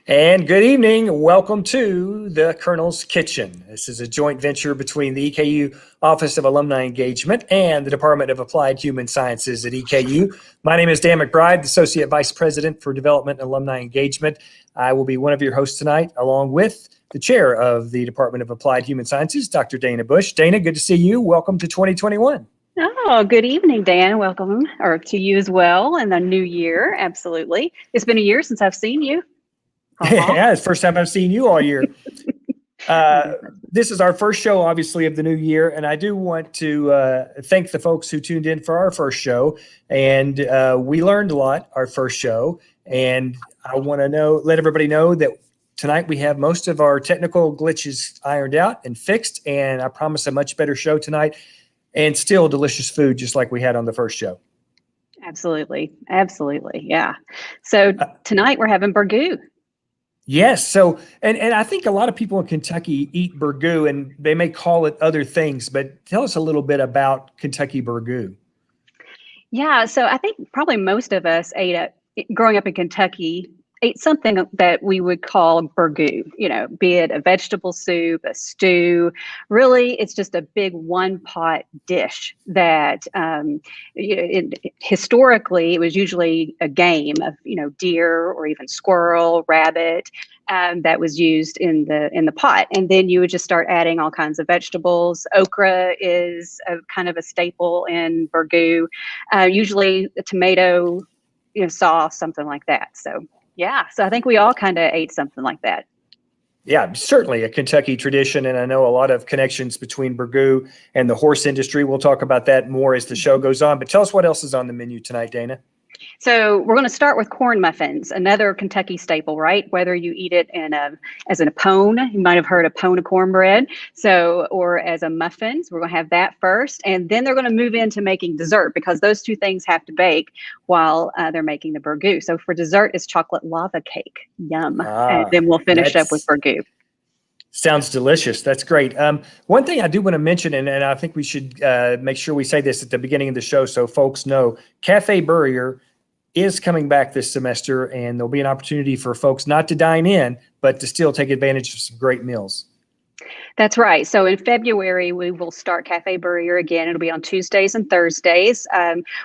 And good evening. Welcome to the Colonel's Kitchen. This is a joint venture between the EKU Office of Alumni Engagement and the Department of Applied Human Sciences at EKU. My name is Dan McBride, Associate Vice President for Development and Alumni Engagement. I will be one of your hosts tonight, along with the Chair of the Department of Applied Human Sciences, Dr. Dana Bush. Dana, good to see you. Welcome to 2021. Oh, good evening, Dan. Welcome, or to you as well, in the new year. Absolutely. It's been a year since I've seen you. Yeah, it's the first time I've seen you all year. This is our first show, obviously, of the new year, and I do want to thank the folks who tuned in for our first show. And we learned a lot our first show, and I want to let everybody know that tonight we have most of our technical glitches ironed out and fixed, and I promise a much better show tonight, and still delicious food, just like we had on the first show. Absolutely, absolutely, yeah. So tonight we're having burgoo. Yes. So, and I think a lot of people in Kentucky eat burgoo, and they may call it other things, but tell us a little bit about Kentucky burgoo. Yeah. So I think probably most of us growing up in Kentucky, ate something that we would call burgoo, be it a vegetable soup, a stew. Really, it's just a big one pot dish that historically it was usually a game of, deer or even squirrel, rabbit, that was used in the pot. And then you would just start adding all kinds of vegetables. Okra is a kind of a staple in burgoo, usually a tomato, sauce, something like that. So I think we all kind of ate something like that. Yeah, certainly a Kentucky tradition, and I know a lot of connections between burgoo and the horse industry. We'll talk about that more as the show goes on, but tell us what else is on the menu tonight, Dana. So we're going to start with corn muffins, another Kentucky staple, right? Whether you eat it as in a pone, you might have heard a pone of cornbread. So, or as a muffin, so we're going to have that first, and then they're going to move into making dessert because those two things have to bake while they're making the burgoo. So for dessert is chocolate lava cake. Yum. And then we'll finish up with burgoo. Sounds delicious. That's great. One thing I do want to mention, and I think we should make sure we say this at the beginning of the show so folks know, Café Burrier is coming back this semester, and there'll be an opportunity for folks not to dine in, but to still take advantage of some great meals. That's right. So in February, we will start Café Burrier again. It'll be on Tuesdays and Thursdays.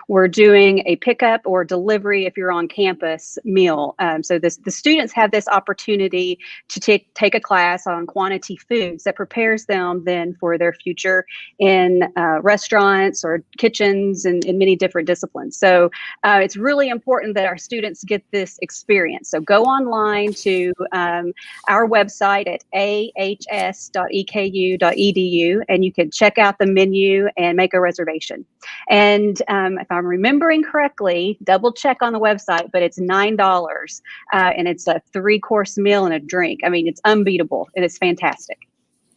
We're doing a pickup or delivery if you're on campus meal. So the students have this opportunity to take a class on quantity foods that prepares them then for their future in restaurants or kitchens and in many different disciplines. So it's really important that our students get this experience. So go online to our website at ahs.edu, and you can check out the menu and make a reservation. And if I'm remembering correctly, double check on the website, but it's $9 and it's a 3-course meal and a drink. I mean, it's unbeatable and it's fantastic.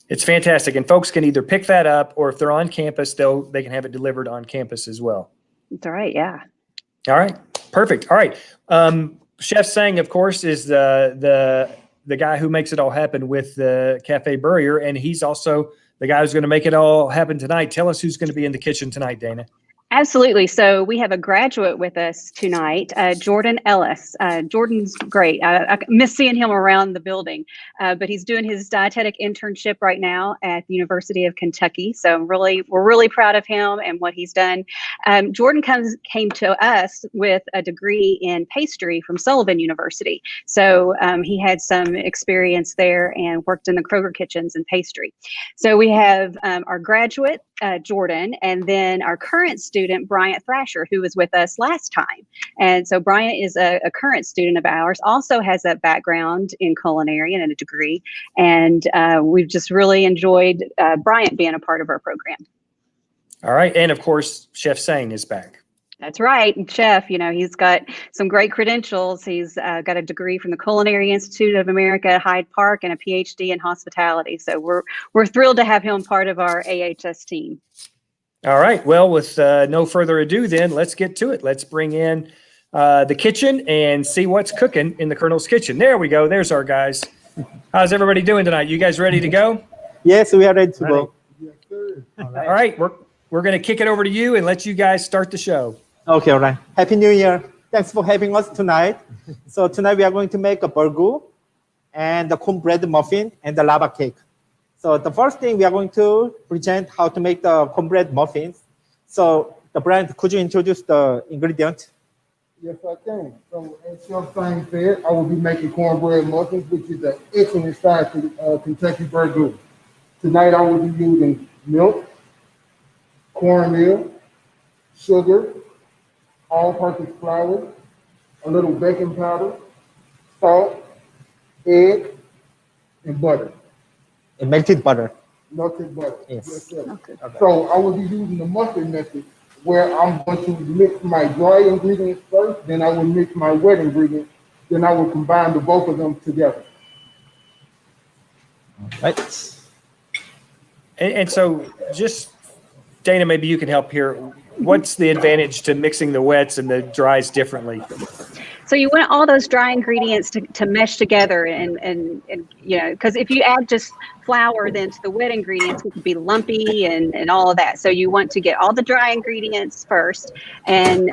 It's fantastic. And folks can either pick that up, or if they're on campus, they can have it delivered on campus as well. That's all right. Yeah. All right. Perfect. All right. Chef Sang, of course, is the guy who makes it all happen with the Café Burrier, and he's also the guy who's going to make it all happen tonight. Tell us who's going to be in the kitchen tonight, Dana. Absolutely. So we have a graduate with us tonight, Jordan Ellis. Jordan's great. I miss seeing him around the building, but he's doing his dietetic internship right now at the University of Kentucky. So we're really proud of him and what he's done. Jordan came to us with a degree in pastry from Sullivan University. So he had some experience there and worked in the Kroger kitchens and pastry. So we have our graduate, Jordan, and then our current student, Bryant Thrasher, who was with us last time. And so Bryant is a current student of ours, also has that background in culinary and a degree. And we've just really enjoyed Bryant being a part of our program. All right. And of course, Chef Sang is back. That's right. And Chef, he's got some great credentials. He's got a degree from the Culinary Institute of America at Hyde Park and a PhD in hospitality. So we're thrilled to have him part of our AHS team. All right. Well, with no further ado, then let's get to it. Let's bring in the kitchen and see what's cooking in the Colonel's kitchen. There we go. There's our guys. How's everybody doing tonight? You guys ready to go? Yes, we are ready to go. Yes, sir. All right. We're going to kick it over to you and let you guys start the show. Okay, all right. Happy New Year. Thanks for having us tonight. So tonight we are going to make a burgoo and the cornbread muffin and the lava cake. So the first thing we are going to present how to make the cornbread muffins. So Brian, could you introduce the ingredient? Yes, I can. So as Chef Sang said, I will be making cornbread muffins, which is an excellent style to Kentucky burgoo. Tonight I will be using milk, cornmeal, sugar, all-purpose flour, a little baking powder, salt, egg, and butter. And melted butter. Melted butter. Yes. Yes, sir. Okay. So I will be using the muffin method, where I'm going to mix my dry ingredients first, then I will mix my wet ingredients, then I will combine the both of them together. Right. And so just, Dana, maybe you can help here. What's the advantage to mixing the wets and the dries differently? So you want all those dry ingredients to mesh together and because if you add just flour then to the wet ingredients, it could be lumpy and all of that. So you want to get all the dry ingredients first and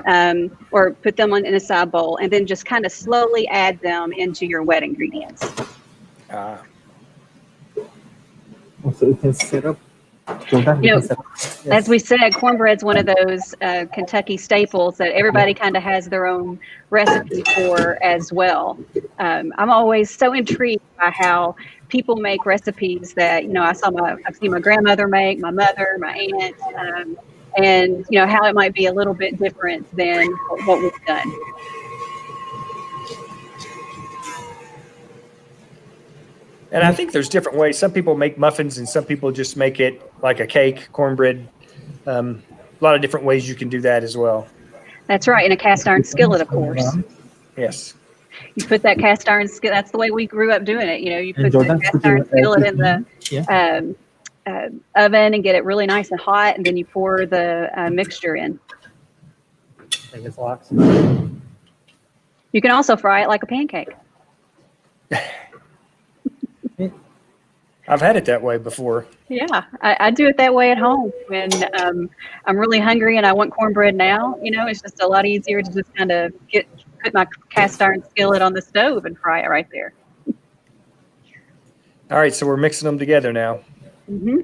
or put them in a side bowl and then just kind of slowly add them into your wet ingredients. So you can set up. As we said, cornbread's one of those Kentucky staples that everybody kind of has their own recipe for as well. I'm always so intrigued by how people make recipes that, I've seen my grandmother make, my mother, my aunt, and, how it might be a little bit different than what we've done. And I think there's different ways. Some people make muffins and some people just make it like a cake, cornbread. A lot of different ways you can do that as well. That's right, in a cast iron skillet, of course. Yes. You put that cast iron skillet. That's the way we grew up doing it. You know, you put the Jordan, cast could you, iron skillet in the yeah. oven and get it really nice and hot, and then you pour the mixture in. You can also fry it like a pancake. I've had it that way before. Yeah, I do it that way at home when I'm really hungry and I want cornbread now. You know, it's just a lot easier to just kind of put my cast iron skillet on the stove and fry it right there. All right, so we're mixing them together now. Mm-hmm.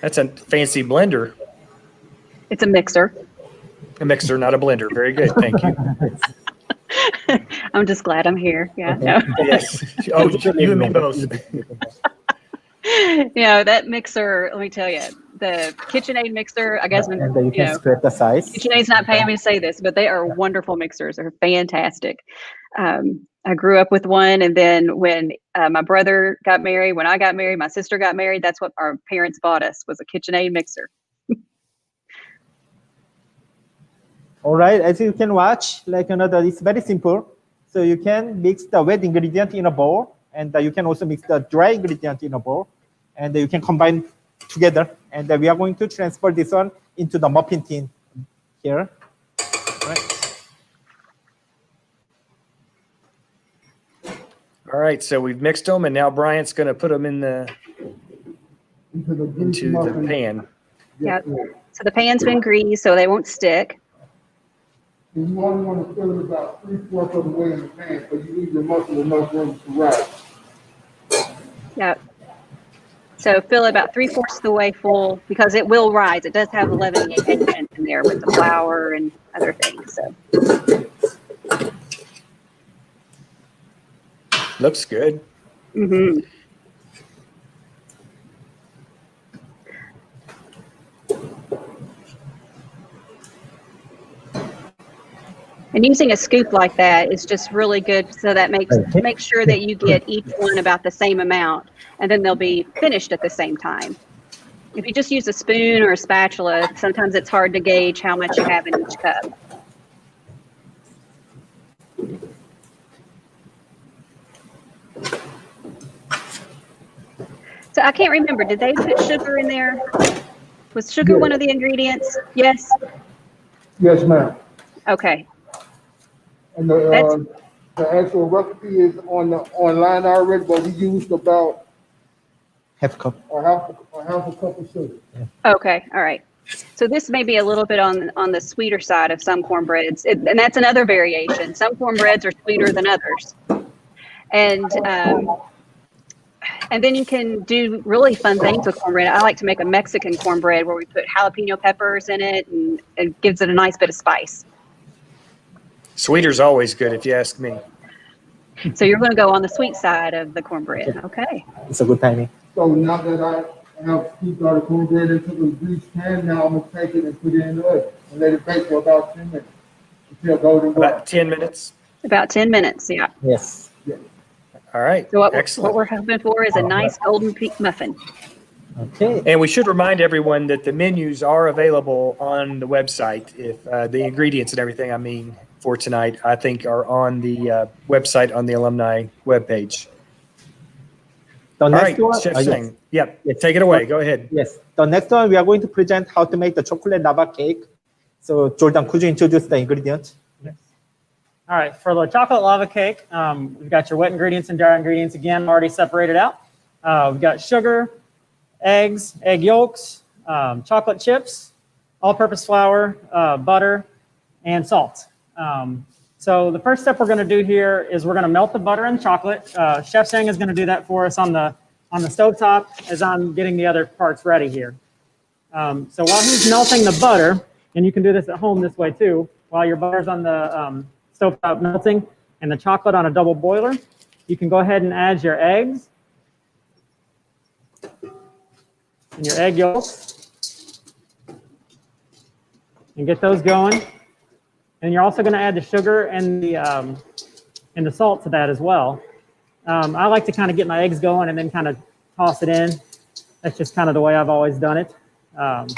That's a fancy blender. It's a mixer. A mixer, not a blender. Very good. Thank you. I'm just glad I'm here. Yeah. Okay. No. Yes. Oh, you and me both. You know, that mixer, let me tell you, the KitchenAid mixer, I guess, And then you can spread the size. KitchenAid's not paying me to say this, but they are wonderful mixers. They're fantastic. I grew up with one, and then when my brother got married, when I got married, my sister got married, that's what our parents bought us, was a KitchenAid mixer. All right, as you can watch, like another, it's very simple. So you can mix the wet ingredient in a bowl, and you can also mix the dry ingredient in a bowl, and you can combine together. And we are going to transfer this one into the muffin tin here. All right, so we've mixed them, and now Bryant's going to put them in into the pan. Yeah. So the pan's been greased, so they won't stick. And you only want to fill it about 3/4 of the way in the pan, so you leave your muffin enough room to rise. Yep. So fill it about 3/4 of the way full, because it will rise. It does have 11 ingredients in there with the flour and other things. So. Looks good. Mm-hmm. And using a scoop like that is just really good, so that makes sure that you get each one about the same amount, and then they'll be finished at the same time. If you just use a spoon or a spatula, sometimes it's hard to gauge how much you have in each cup. So I can't remember, did they put sugar in there? Was sugar one of the ingredients? Yes? Yes, ma'am. Okay. And the actual recipe is online already, but we used about Half cup. a half a cup of sugar. Okay, all right. So this may be a little bit on the sweeter side of some cornbreads, and that's another variation. Some cornbreads are sweeter than others. And then you can do really fun things with cornbread. I like to make a Mexican cornbread where we put jalapeno peppers in it, and it gives it a nice bit of spice. Sweeter's always good, if you ask me. So you're going to go on the sweet side of the cornbread. Okay. It's a good timing. So now that I have scooped out the cornbread into the greased pan, now I'm going to take it and put it in the oven and let it bake for about 10 minutes until golden brown. About 10 minutes. About 10 minutes, yeah. Yes. All right. So what Excellent. we're hoping for is a nice golden pink muffin. Okay. And we should remind everyone that the menus are available on the website. If the ingredients and everything, I mean, for tonight, I think are on the website on the alumni webpage. The All next right, one. Chef Yes. Sang. Yep. Yes. Take it away. Go ahead. Yes. The next one, we are going to present how to make the chocolate lava cake. So Jordan, could you introduce the ingredients? All right, for the chocolate lava cake, we've got your wet ingredients and dry ingredients again already separated out. We've got sugar, eggs, egg yolks, chocolate chips, all-purpose flour, butter, and salt. So the first step we're going to do here is we're going to melt the butter and chocolate. Chef Sang is going to do that for us on the stovetop as I'm getting the other parts ready here. So while he's melting the butter, and you can do this at home this way too, while your butter's on the stovetop melting and the chocolate on a double boiler, you can go ahead and add your eggs and your egg yolks and get those going. And you're also going to add the sugar and the salt to that as well. I like to kind of get my eggs going and then kind of toss it in. That's just kind of the way I've always done it. Kind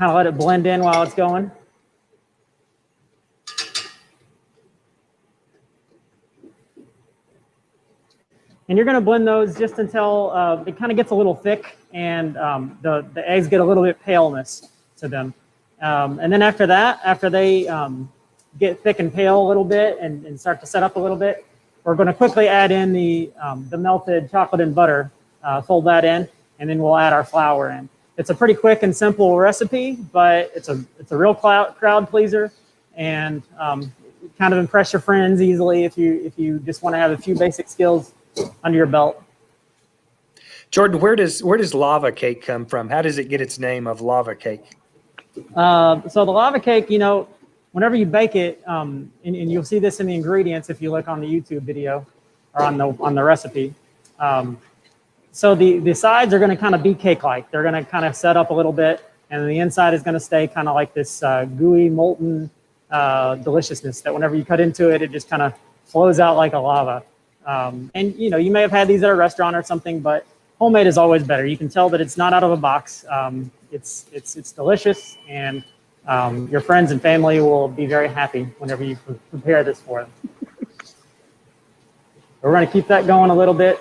of let it blend in while it's going. And you're going to blend those just until it kind of gets a little thick and the eggs get a little bit paleness to them. And then after that, after they get thick and pale a little bit and start to set up a little bit, we're going to quickly add in the melted chocolate and butter, fold that in, and then we'll add our flour in. It's a pretty quick and simple recipe, but it's a real crowd pleaser, and kind of impress your friends easily if you just want to have a few basic skills under your belt. Jordan, where does lava cake come from? How does it get its name of lava cake? So the lava cake, you know, whenever you bake it, and you'll see this in the ingredients if you look on the YouTube video or on the recipe. So the sides are going to kind of be cake-like. They're going to kind of set up a little bit, and the inside is going to stay kind of like this gooey, molten deliciousness that whenever you cut into it, it just kind of flows out like a lava. And you know, you may have had these at a restaurant or something, but homemade is always better. You can tell that it's not out of a box. It's delicious, and your friends and family will be very happy whenever you prepare this for them. We're going to keep that going a little bit.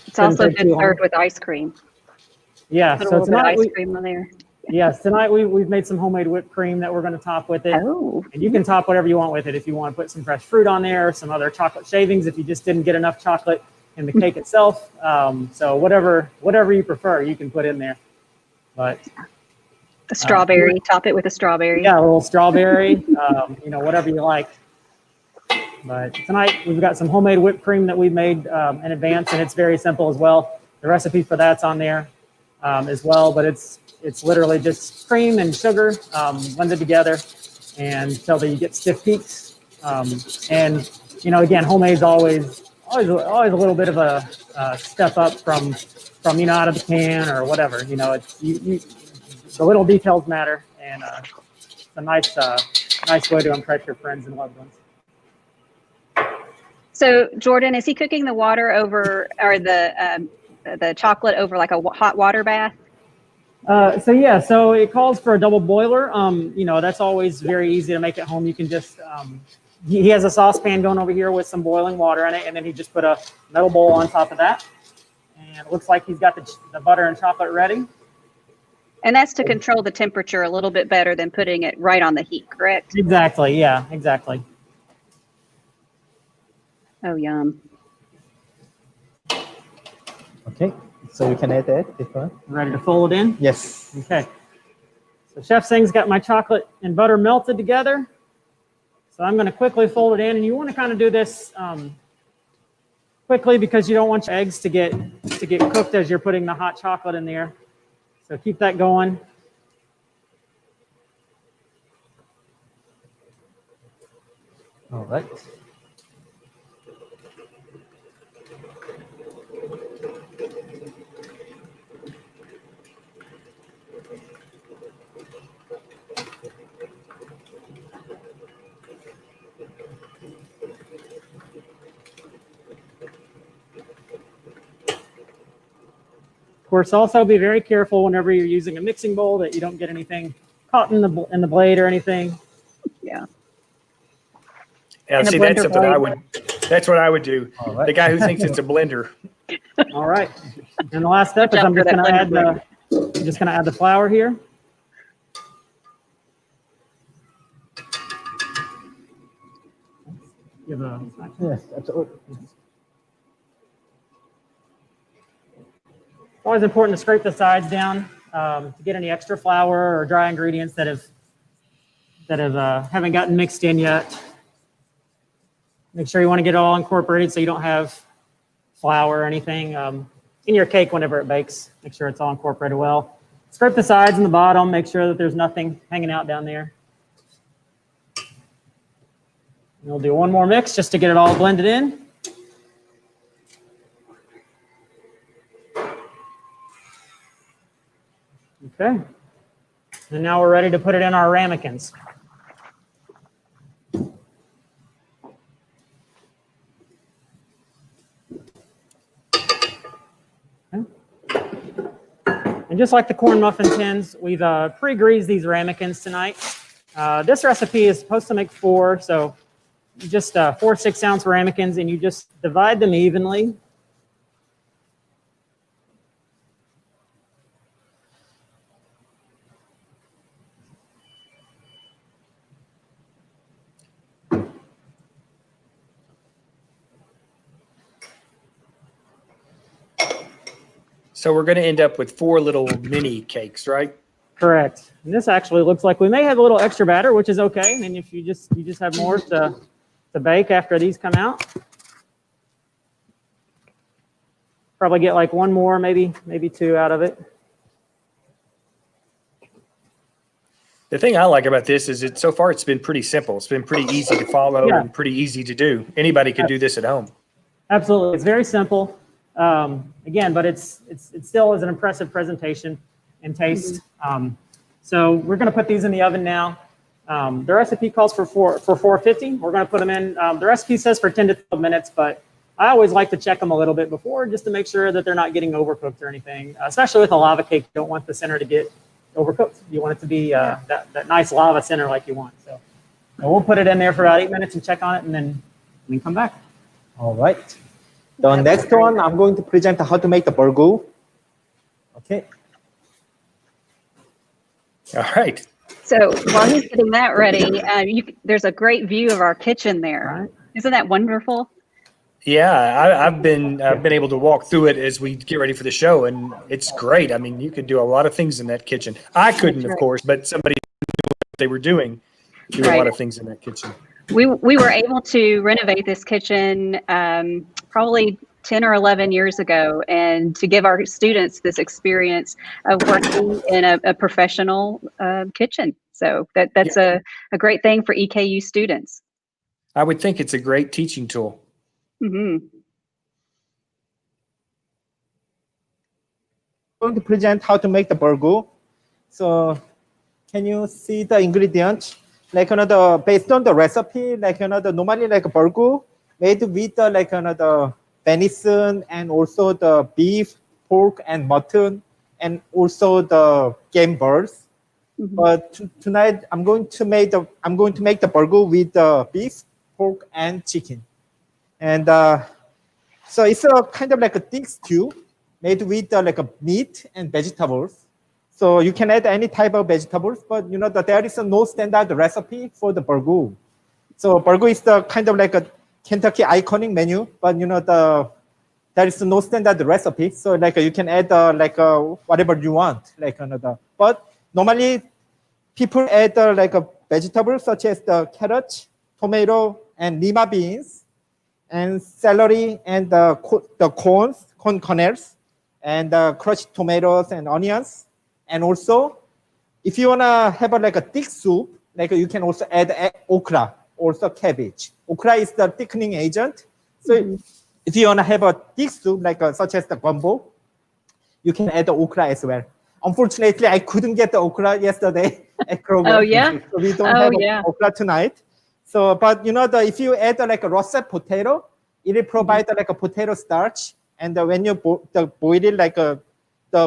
It's also good served with ice cream. Yeah, Put a so little bit of tonight ice cream on there. yes, tonight we've made some homemade whipped cream that we're going to top with it. Oh. And you can top whatever you want with it. If you want to put some fresh fruit on there, some other chocolate shavings, if you just didn't get enough chocolate in the cake itself. So whatever you prefer, you can put in there. But A strawberry, top it with a strawberry. yeah, a little strawberry, you know, whatever you like. But tonight we've got some homemade whipped cream that we've made in advance, and it's very simple as well. The recipe for that's on there as well, but it's literally just cream and sugar blended together and until you get stiff peaks. And you know, again, homemade is always a little bit of a step up from you know, out of the can or whatever. You know, it's the little details matter, and it's a nice way to impress your friends and loved ones. So Jordan, is he cooking the water over, or the chocolate over like a hot water bath? So it calls for a double boiler. You know, that's always very easy to make at home. You can just, he has a saucepan going over here with some boiling water in it, and then he just put a metal bowl on top of that. And it looks like he's got the butter and chocolate ready. And that's to control the temperature a little bit better than putting it right on the heat, correct? Exactly, yeah, exactly. Oh, yum. Okay, so we can add that, this one. Ready to fold it in? Yes. Okay. So Chef Sang's got my chocolate and butter melted together. So I'm going to quickly fold it in, and you want to kind of do this quickly because you don't want your eggs to get cooked as you're putting the hot chocolate in there. So keep that going. All right. Of course, also be very careful whenever you're using a mixing bowl that you don't get anything caught in the blade or anything. Yeah. Yeah, And a see, that's blender something that's what I would do. All right. The guy who thinks it's a blender. All right. And the last step is I'm just going to add the flour here. Give a Yes, absolutely. It's always important to scrape the sides down to get any extra flour or dry ingredients that haven't gotten mixed in yet. Make sure you want to get it all incorporated so you don't have flour or anything in your cake whenever it bakes. Make sure it's all incorporated well. Scrape the sides and the bottom. Make sure that there's nothing hanging out down there. And we'll do one more mix just to get it all blended in. Okay. And now we're ready to put it in our ramekins. And just like the corn muffin tins, we've pre-greased these ramekins tonight. This recipe is supposed to make 4, so just 4 6-ounce ramekins, and you just divide them evenly. So we're going to end up with 4 little mini cakes, right? Correct. And this actually looks like we may have a little extra batter, which is okay. And if you just have more to bake after these come out. Probably get like 1 more, maybe 2 out of it. The thing I like about this is so far it's been pretty simple. It's been pretty easy to follow Yeah. and pretty easy to do. Anybody could do this at home. Absolutely. It's very simple. Again, but it still is an impressive presentation and taste. So we're going to put these in the oven now. The recipe calls for 450. We're going to put them in. The recipe says for 10 to 12 minutes, but I always like to check them a little bit before just to make sure that they're not getting overcooked or anything. Especially with a lava cake, you don't want the center to get overcooked. You want it to be that nice lava center like you want. So we'll put it in there for about 8 minutes and check on it, and then come back. All right. The next one, I'm going to present how to make the burgoo. Okay. All right. So while he's getting that ready, there's a great view of our kitchen there. Right. Isn't that wonderful? Yeah, I've been able to walk through it as we get ready for the show, and it's great. I mean, you could do a lot of things in that kitchen. I couldn't, of course, but somebody who knew what they were doing do a lot of things in that kitchen. We were able to renovate this kitchen probably 10 or 11 years ago, and to give our students this experience of working in a professional kitchen. So that's a great thing for EKU students. I would think it's a great teaching tool. Mm-hmm. I'm going to present how to make the burgoo. So can you see the ingredients? Like based on the recipe, normally like a burgoo made with the venison and also the beef, pork, and mutton, and also the game birds. Mm-hmm. But tonight I'm going to make the burgoo with the beef, pork, and chicken. And so it's a kind of like a thick stew made with like a meat and vegetables. So you can add any type of vegetables, but there is no standard recipe for the burgoo. So burgoo is the kind of like a Kentucky iconic menu, but there is no standard recipe. So you can add whatever you want, But normally people add vegetables such as the carrot, tomato, and lima beans, and celery, and the corn kernels, and crushed tomatoes and onions. And also, if you wanna have a thick soup, you can also add okra, also cabbage. Okra is the thickening agent. So if you wanna have a thick soup, such as the gumbo, you can add the okra as well. Unfortunately, I couldn't get the okra yesterday at Kroger. Oh yeah. So we don't have okra tonight. So, but if you add a roasted potato, it will provide a potato starch, and when you boil it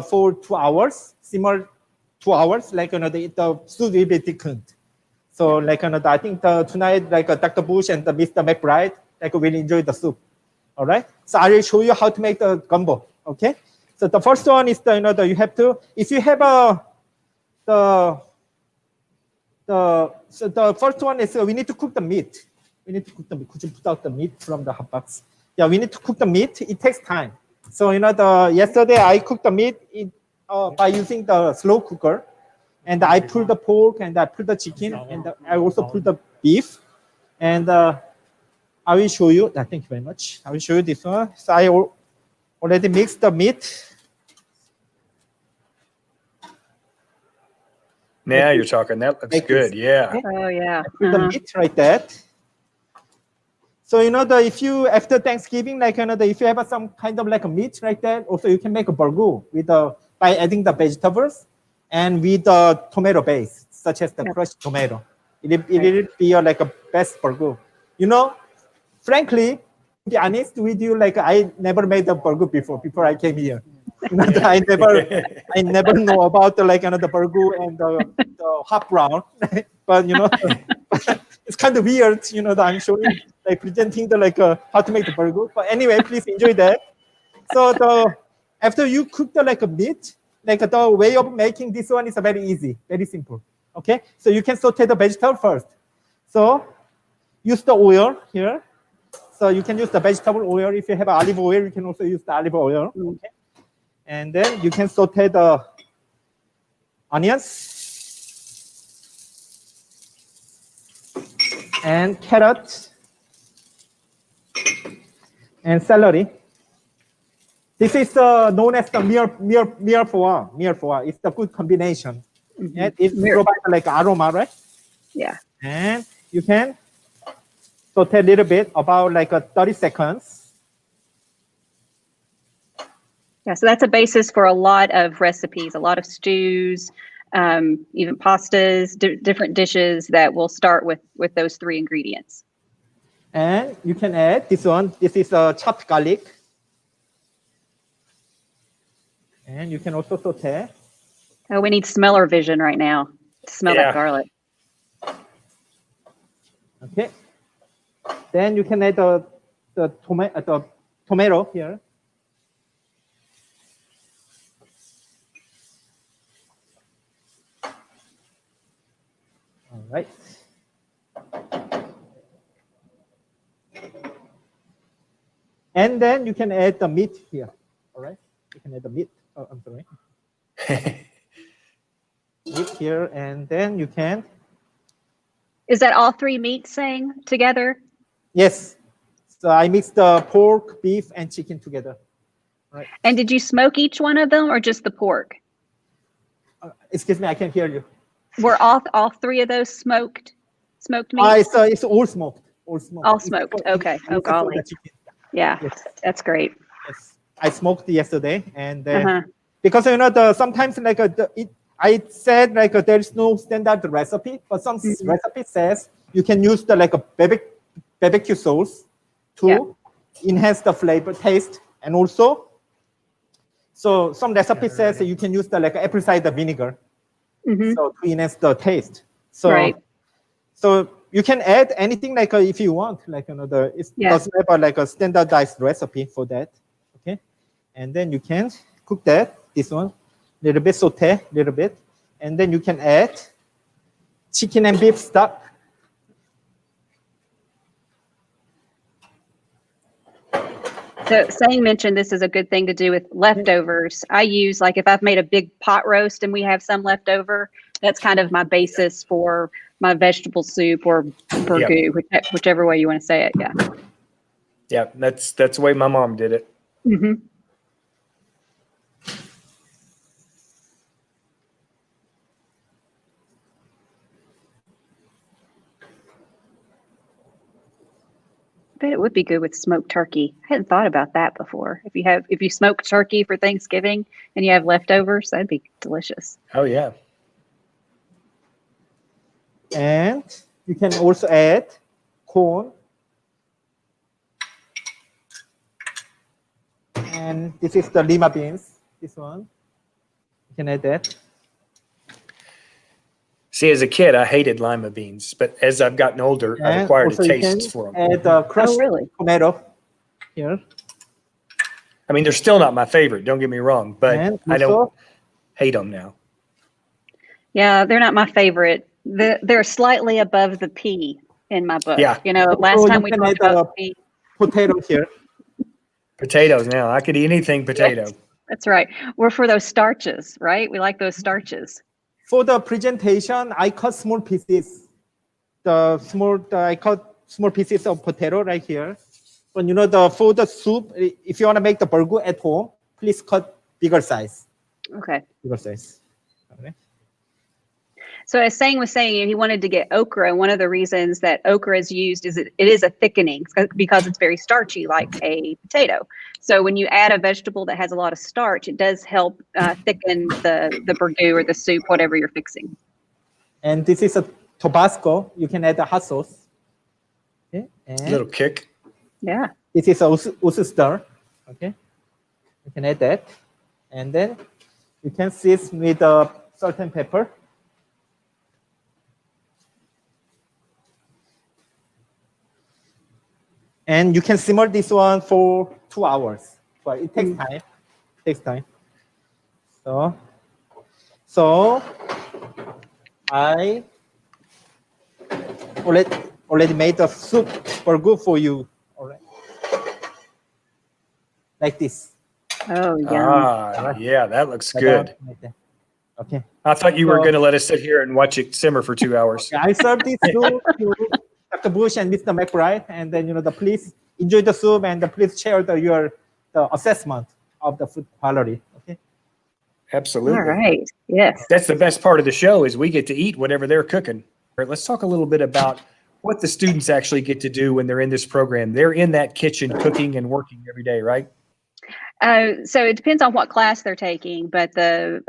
for 2 hours, simmer 2 hours, the soup will be thickened. So I think tonight Dr. Bush and Mr. McBride will enjoy the soup. All right. So I will show you how to make the gumbo. Okay. So the first one is you have to, if you have so the first one is we need to cook the meat. We need to cook the meat. Could you put out the meat from the hot box? Yeah, we need to cook the meat. It takes time. So yesterday I cooked the meat by using the slow cooker, and I pulled the pork, and I pulled the chicken, and I also pulled the beef, and I will show you. Thank you very much. I will show you this one. So I already mixed the meat. Now you're talking. That looks good. Yeah. Oh yeah. The meat right there. So if you after Thanksgiving, if you have some kind of a meat right there, also you can make a burgoo with by adding the vegetables and with the tomato base, such as the crushed tomato. It will be a best burgoo. Frankly, to be honest with you, I never made a burgoo before I came here. I never know about the burgoo and the hot brown, but it's kind of weird, that I'm showing presenting the how to make the burgoo. But anyway, please enjoy that. So after you cook the meat, the way of making this one is very easy, very simple. Okay, so you can saute the vegetable first. So use the oil here. So you can use the vegetable oil. If you have olive oil, you can also use the olive oil. Okay, and then you can saute the onions and carrots and celery. This is known as the mirepoix. It's a good combination. Mm-hmm. And it provides aroma, right? Yeah. And you can saute a little bit, about 30 seconds. Yeah, so that's a basis for a lot of recipes, a lot of stews, even pastas, different dishes that will start with those 3 ingredients. And you can add this one. This is chopped garlic. And you can also saute. Oh, we need smeller vision right now to smell that garlic. Okay. Then you can add the tomato here. All right. And then you can add the meat here. All right. You can add the meat. Oh, I'm sorry. Meat here, and then you can. Is that all 3 meats saying together? Yes. So I mixed the pork, beef, and chicken together. Right. And did you smoke each one of them or just the pork? Excuse me, I can't hear you. Were all 3 of those smoked meats? It's all smoked. All smoked. All smoked. Okay. Oh, golly. Yeah, yes. That's great. Yes. I smoked yesterday, and because sometimes I said there is no standard recipe, but some recipe says you can use the barbecue sauce to enhance the flavor, taste, and also so some recipe says you can use the apple cider vinegar, so to enhance the taste. So so you can add anything if you want, it doesn't have a standardized recipe for that. Okay, and then you can cook this one, little bit saute, little bit, and then you can add chicken and beef stock. So Sang mentioned this is a good thing to do with leftovers. I use, if I've made a big pot roast and we have some left over, that's kind of my basis for my vegetable soup or burgoo, whichever way you want to say it. Yeah. Yeah, that's the way my mom did it. Mm-hmm. I bet it would be good with smoked turkey. I hadn't thought about that before. If you smoke turkey for Thanksgiving and you have leftovers, that'd be delicious. Oh yeah. And you can also add corn. And this is the lima beans, this one. You can add that. See, as a kid, I hated lima beans, but as I've gotten older, I've acquired a taste for them. Add crushed tomato here. I mean, they're still not my favorite, don't get me wrong, but I don't hate them now. Yeah, they're not my favorite. They're slightly above the pea in my book. Yeah. Last time we talked about pea. Potato here. Potatoes now. I could eat anything potato. Yes, that's right. We're for those starches, right? We like those starches. For the presentation, I cut small pieces. I cut small pieces of potato right here. But for the soup, if you want to make the burgoo at home, please cut bigger size. Okay. Bigger size. Okay. So as Sang was saying, he wanted to get okra. One of the reasons that okra is used is it is a thickening because it's very starchy, like a potato. So when you add a vegetable that has a lot of starch, it does help thicken the burgoo or the soup, whatever you're fixing. And this is a Tabasco. You can add a hot sauce. Okay. And Little kick. Yeah. this is a oyster. Okay. You can add that. And then you can season with salt and pepper. And you can simmer this one for 2 hours. But it takes time. It takes time. So I already made a soup burgoo for you. All right. Like this. Oh, yum. Ah, yeah, that looks good. Like that. Okay. I thought you were going to let us sit here and watch it simmer for 2 hours. I served this soup to Dr. Bush and Mr. McBride, and then please enjoy the soup and please share your assessment of the food quality. Okay. Absolutely. All right. Yes. That's the best part of the show is we get to eat whatever they're cooking. All right, let's talk a little bit about what the students actually get to do when they're in this program. They're in that kitchen cooking and working every day, right? So it depends on what class they're taking, but the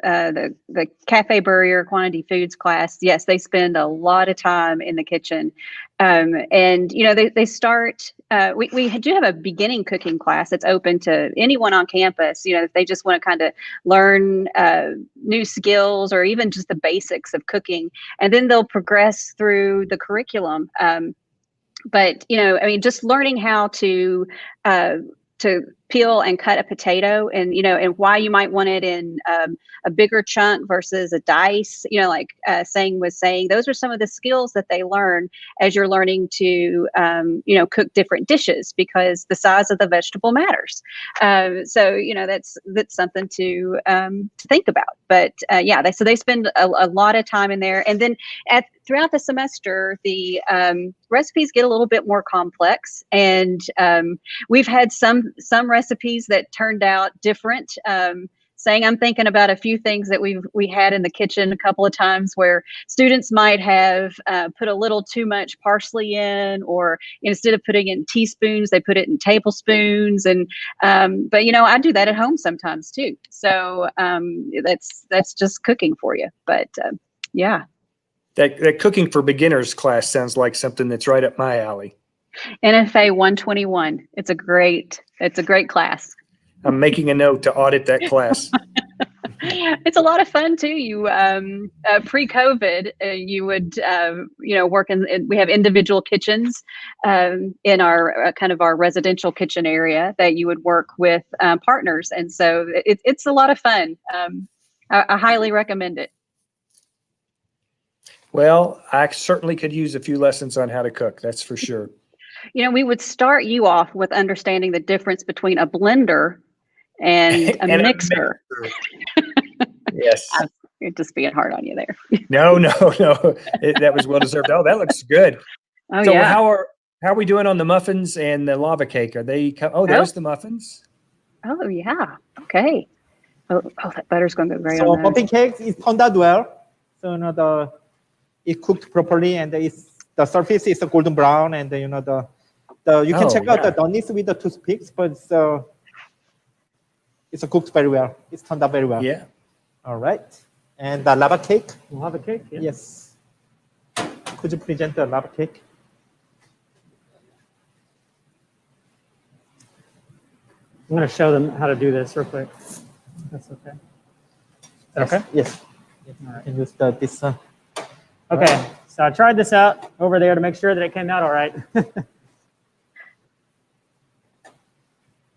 Café Burrier quantity foods class, yes, they spend a lot of time in the kitchen, and they start. We do have a beginning cooking class that's open to anyone on campus. If they just want to kind of learn new skills or even just the basics of cooking, and then they'll progress through the curriculum. But just learning how to peel and cut a potato, and why you might want it in a bigger chunk versus a dice, like Sang was saying, those are some of the skills that they learn as you're learning to cook different dishes, because the size of the vegetable matters. So that's something to think about. But so they spend a lot of time in there, and then throughout the semester, the recipes get a little bit more complex, and we've had some recipes that turned out different. Saying, I'm thinking about a few things that we had in the kitchen a couple of times where students might have put a little too much parsley in, or instead of putting it in teaspoons, they put it in tablespoons. And but I do that at home sometimes too. So that's just cooking for you. But yeah. That cooking for beginners class sounds like something that's right up my alley. NFA 121. It's a great class. I'm making a note to audit that class. It's a lot of fun too. You pre-COVID, you would work in. We have individual kitchens in our kind of our residential kitchen area that you would work with partners, and so it's a lot of fun. I highly recommend it. Well, I certainly could use a few lessons on how to cook. That's for sure. We would start you off with understanding the difference between a blender and a mixer. Yes. I'm just being hard on you there. No. That was well deserved. Oh, that looks good. Oh, so yeah. How are we doing on the muffins and the lava cake? Are they? There's the muffins. Oh yeah. Okay. Oh, that butter's going to go great So on those. muffin cakes is turned out well. So it cooked properly, and the surface is a golden brown, and you can check out the doneness with the toothpicks, but it's cooked very well. It's turned out very well. Yeah. All right. And the lava cake. Lava cake. Yeah. Yes. Could you present the lava cake? I'm going to show them how to do this real quick. That's okay. Is that okay? Yes. All right. And use this. Okay, so I tried this out over there to make sure that it came out all right. The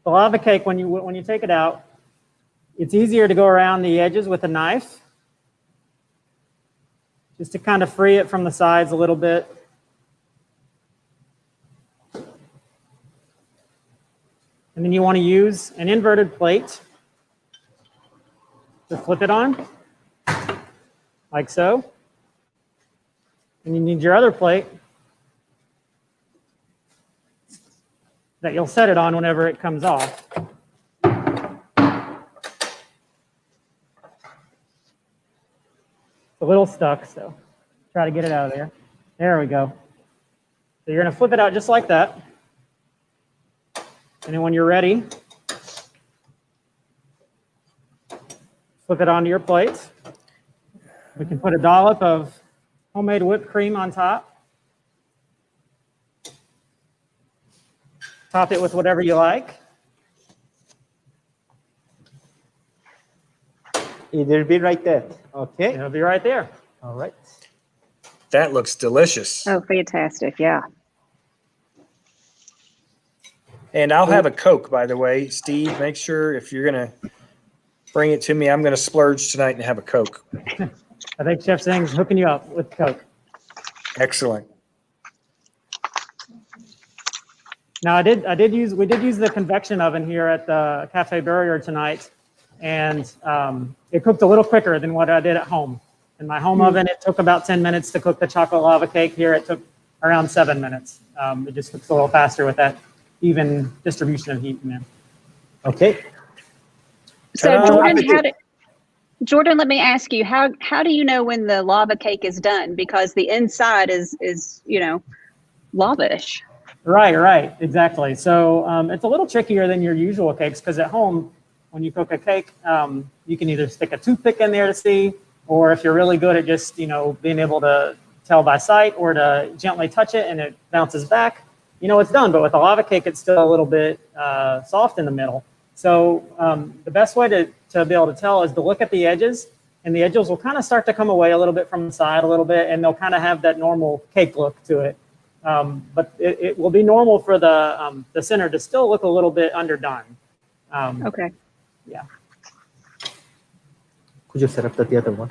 lava cake, when you take it out, it's easier to go around the edges with a knife, just to kind of free it from the sides a little bit. And then you want to use an inverted plate to flip it on, like so. And you need your other plate that you'll set it on whenever it comes off. It's a little stuck, so try to get it out of there. There we go. So you're going to flip it out just like that. And then when you're ready, flip it onto your plate. We can put a dollop of homemade whipped cream on top. Top it with whatever you like. It'll be like that. Okay. It'll be right there. All right. That looks delicious. Oh, fantastic. Yeah. And I'll have a Coke, by the way. Steve, make sure if you're going to bring it to me, I'm going to splurge tonight and have a Coke. I think Chef Sang's hooking you up with Coke. Excellent. Now we did use the convection oven here at the Café Burrier tonight, and it cooked a little quicker than what I did at home. In my home oven, it took about 10 minutes to cook the chocolate lava cake. Here, it took around 7 minutes. It just cooks a little faster with that even distribution of heat in there. Okay. So Jordan, let me ask you, how do you know when the lava cake is done? Because the inside is lavish. Right, exactly. So it's a little trickier than your usual cakes because at home, when you cook a cake, you can either stick a toothpick in there to see, or if you're really good at just being able to tell by sight or to gently touch it and it bounces back, it's done. But with a lava cake, it's still a little bit soft in the middle. So the best way to be able to tell is to look at the edges, and the edges will kind of start to come away a little bit from the side a little bit, and they'll kind of have that normal cake look to it. But it will be normal for the center to still look a little bit underdone. Okay. Yeah. Could you set up the other one?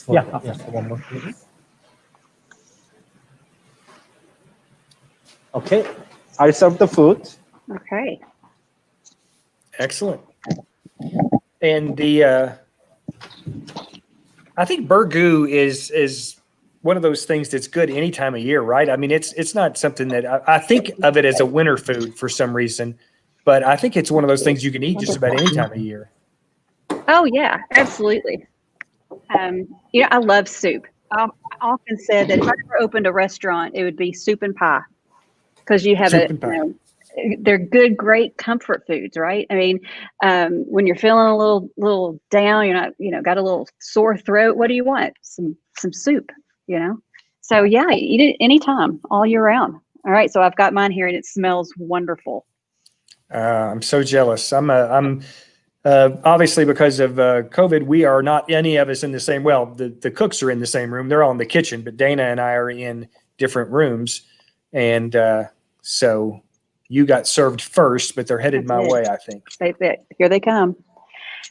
Yeah. One more, please. Okay. I serve the food. Okay. Excellent. And I think Burgoo is one of those things that's good any time of year, right? I mean, it's not something that I think of it as a winter food for some reason, but I think it's one of those things you can eat just about any time of year. Oh yeah, absolutely. I love soup. I often said that if I ever opened a restaurant, it would be soup and pie, because you have Soup and pie. they're good, great comfort foods, right? I mean, when you're feeling a little down, you're not, got a little sore throat. What do you want? Some soup, So yeah, eat it anytime, all year round. All right, so I've got mine here, and it smells wonderful. I'm so jealous. I'm obviously because of COVID, we are not any of us in the same. Well, the cooks are in the same room. They're all in the kitchen, but Dana and I are in different rooms, and so you got served first, but they're headed my way, I think. Here they come.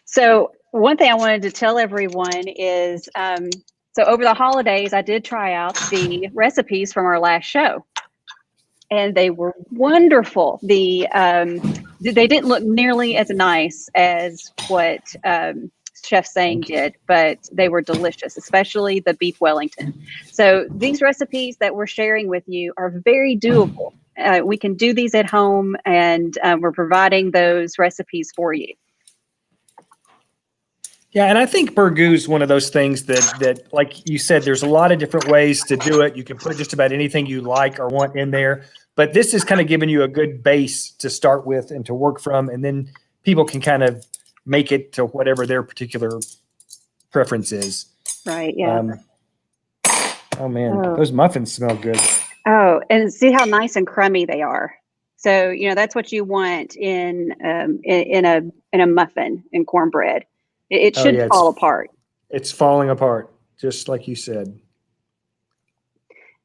So one thing I wanted to tell everyone is, so over the holidays, I did try out the recipes from our last show, and they were wonderful. They didn't look nearly as nice as what Chef Sang did, but they were delicious, especially the beef Wellington. So these recipes that we're sharing with you are very doable. We can do these at home, and we're providing those recipes for you. Yeah, and I think Burgoo is one of those things that, like you said, there's a lot of different ways to do it. You can put just about anything you like or want in there, but this is kind of giving you a good base to start with and to work from, and then people can kind of make it to whatever their particular preference is. Right, yeah. Oh, man, those muffins smell good. Oh, and see how nice and crummy they are. So, that's what you want in a muffin in cornbread. It should fall apart. It's falling apart, just like you said.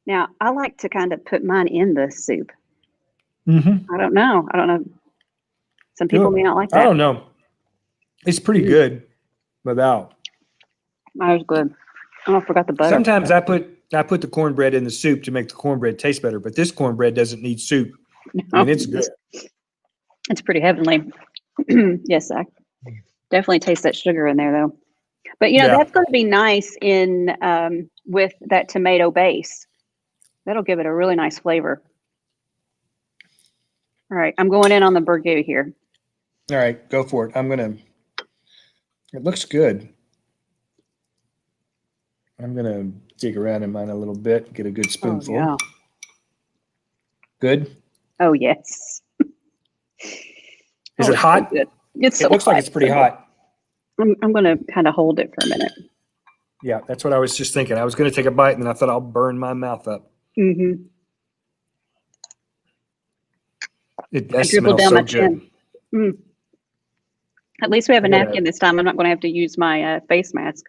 Now, I like to kind of put mine in the soup. Mm-hmm. I don't know. Some people may not like that. I don't know. It's pretty good without. Mine was good. Oh, I forgot the butter. Sometimes I put the cornbread in the soup to make the cornbread taste better, but this cornbread doesn't need soup. I mean, it's good. It's pretty heavenly. Yes, I definitely taste that sugar in there, though. But that's going to be nice in with that tomato base. That'll give it a really nice flavor. All right, I'm going in on the Burgoo here. All right, go for it. It looks good. I'm gonna dig around in mine a little bit, get a good spoonful. Oh, yeah. Good? Oh, yes. Is it hot? So good. It looks like it's pretty hot. I'm going to kind of hold it for a minute. Yeah, that's what I was just thinking. I was going to take a bite, and then I thought I'll burn my mouth up. Mm-hmm. It does dribble smell down so my good. chin. At least we have a I gotta- napkin this time. I'm not going to have to use my face mask.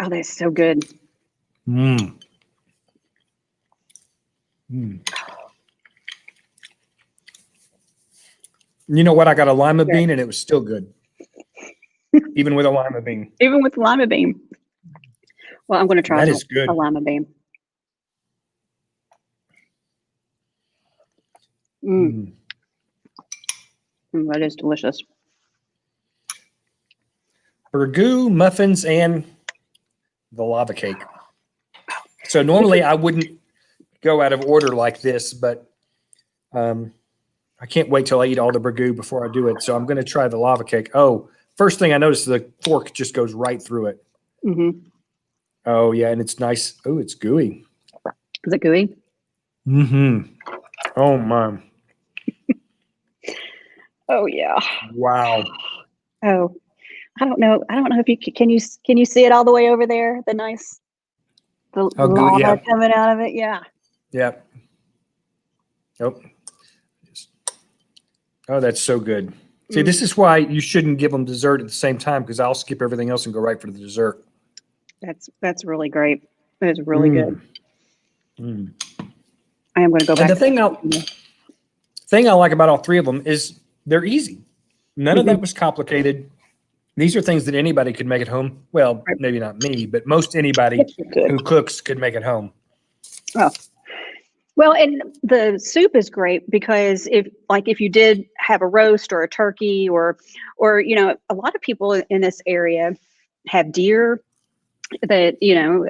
Oh, that's so good. Mm. Mm. You know what? I got a lima bean and it was still good. Even with a lima bean. Even with lima bean. Well, I'm going to try That is good. a lima bean. Mm. That is delicious. Burgoo, muffins, and the lava cake. So normally I wouldn't go out of order like this, but I can't wait till I eat all the burgoo before I do it. So I'm going to try the lava cake. Oh, first thing I noticed, the fork just goes right through it. Mm-hmm. Oh, yeah, and it's nice. Oh, it's gooey. Is it gooey? Mm-hmm. Oh, my. Oh yeah. Wow. Oh, I don't know. I don't know if you can you see it all the way over there? The nice the Oh, good, lava yeah. coming out of it. Yeah. Yeah. Oh. Oh, that's so good. See, this is why you shouldn't give them dessert at the same time, because I'll skip everything else and go right for the dessert. That's really great. That is really good. Mm. I am going to go back. And the thing I like about all three of them is they're easy. None of that was complicated. These are things that anybody could make at home. Well, maybe not me, but most anybody who cooks could make at home. Oh. Well, and the soup is great because if you did have a roast or a turkey or a lot of people in this area have deer that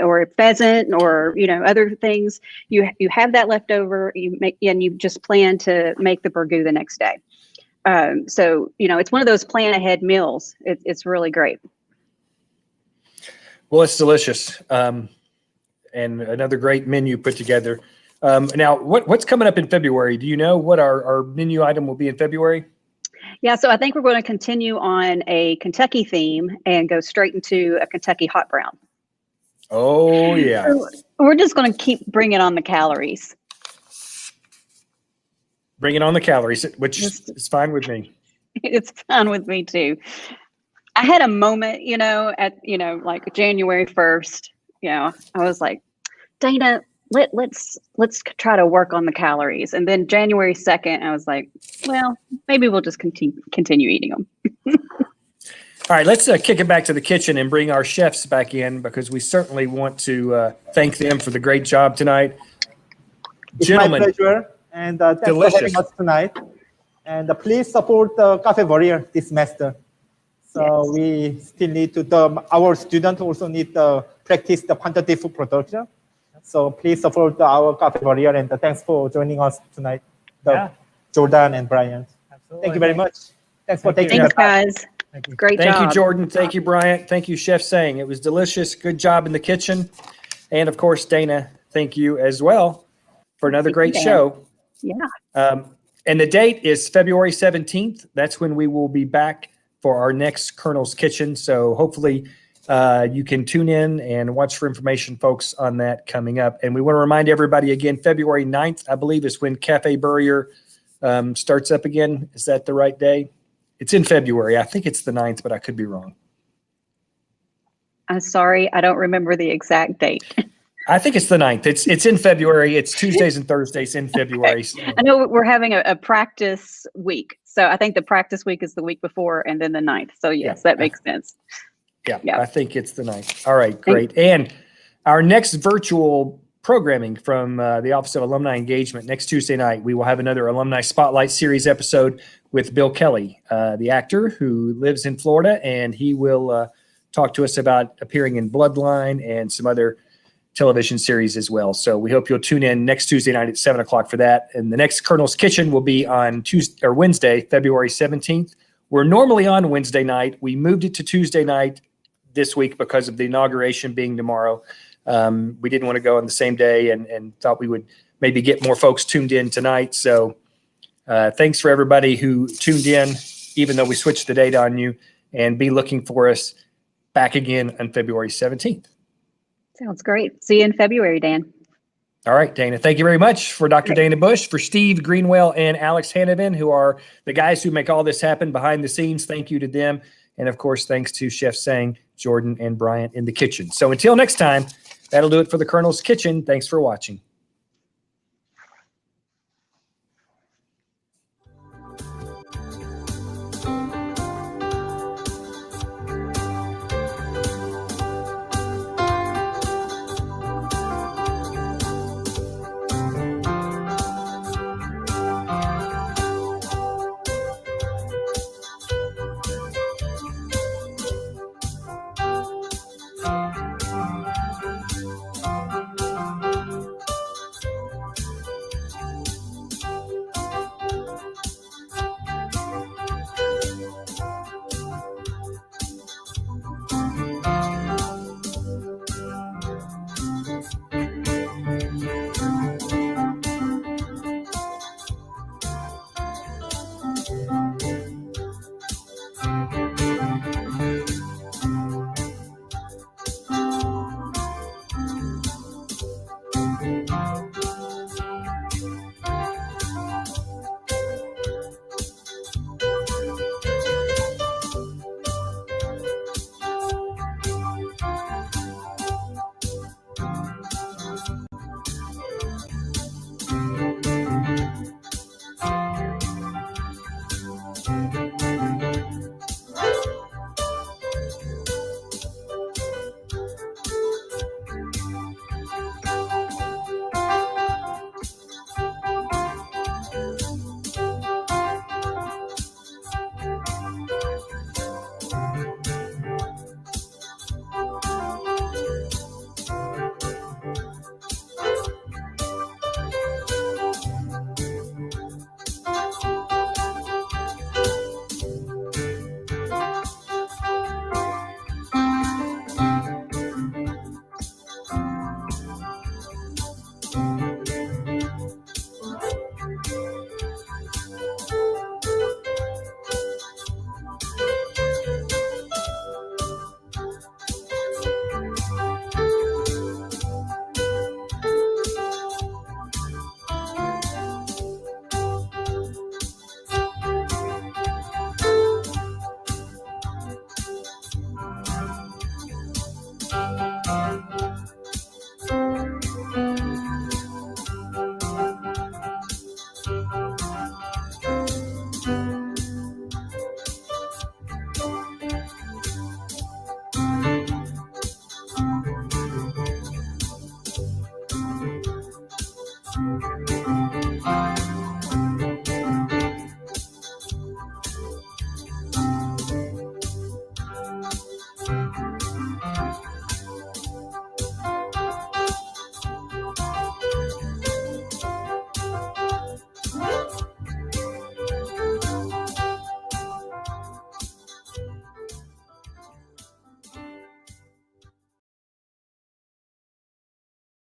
or pheasant or other things. You have that left over. You make and you just plan to make the burgoo the next day. So it's one of those plan ahead meals. It's really great. Well, it's delicious, and another great menu put together. Now, what's coming up in February? Do you know what our menu item will be in February? Yeah, so I think we're going to continue on a Kentucky theme and go straight into a Kentucky hot brown. Oh, yeah. So we're just going to keep bringing on the calories. Bring it on the calories, which is fine with me. It's fine with me too. I had a moment, at like January 1st, I was like, Dana, let's try to work on the calories. And then January 2nd, I was like, well, maybe we'll just continue eating them. All right, let's kick it back to the kitchen and bring our chefs back in, because we certainly want to thank them for the great job tonight. It's Gentlemen, my pleasure, and thanks delicious. for having us tonight. And please support Café Burrier this semester. So we still need our students also need to practice the quantitative food production. So please support our Café Burrier, and thanks for joining us tonight, Jordan and Brian. Absolutely. Thank you very much. Thanks for taking the Thanks, time. guys. Thank you. Great job. Thank you, Jordan. Thank you, Bryant. Thank you, Chef Sang. It was delicious. Good job in the kitchen. And of course, Dana, thank you as well for another great show. Yeah. And the date is February 17th. That's when we will be back for our next Colonel's Kitchen. So hopefully you can tune in and watch for information, folks, on that coming up. And we want to remind everybody again, February 9th, I believe, is when Café Burrier starts up again. Is that the right day? It's in February. I think it's the 9th, but I could be wrong. I'm sorry, I don't remember the exact date. I think it's the 9th. It's in February. It's Tuesdays and Thursdays in February. So. I know we're having a practice week. So I think the practice week is the week before and then the 9th. So yes, that makes sense. Yeah, I think it's the 9th. All right, great. And our next virtual programming from the Office of Alumni Engagement, next Tuesday night, we will have another Alumni Spotlight Series episode with Bill Kelly, the actor who lives in Florida, and he will talk to us about appearing in Bloodline and some other television series as well. So we hope you'll tune in next Tuesday night at 7 o'clock for that. And the next Colonel's Kitchen will be on Tuesday or Wednesday, February 17th. We're normally on Wednesday night. We moved it to Tuesday night this week because of the inauguration being tomorrow. We didn't want to go on the same day and thought we would maybe get more folks tuned in tonight. So thanks for everybody who tuned in, even though we switched the date on you, and be looking for us back again on February 17th. Sounds great. See you in February, Dan. All right, Dana. Thank you very much. For Dr. Dana Bush, for Steve Greenwell and Alex Hannavin, who are the guys who make all this happen behind the scenes. Thank you to them. And of course, thanks to Chef Sang, Jordan, and Bryant in the kitchen. So until next time, that'll do it for the Colonel's Kitchen. Thanks for watching.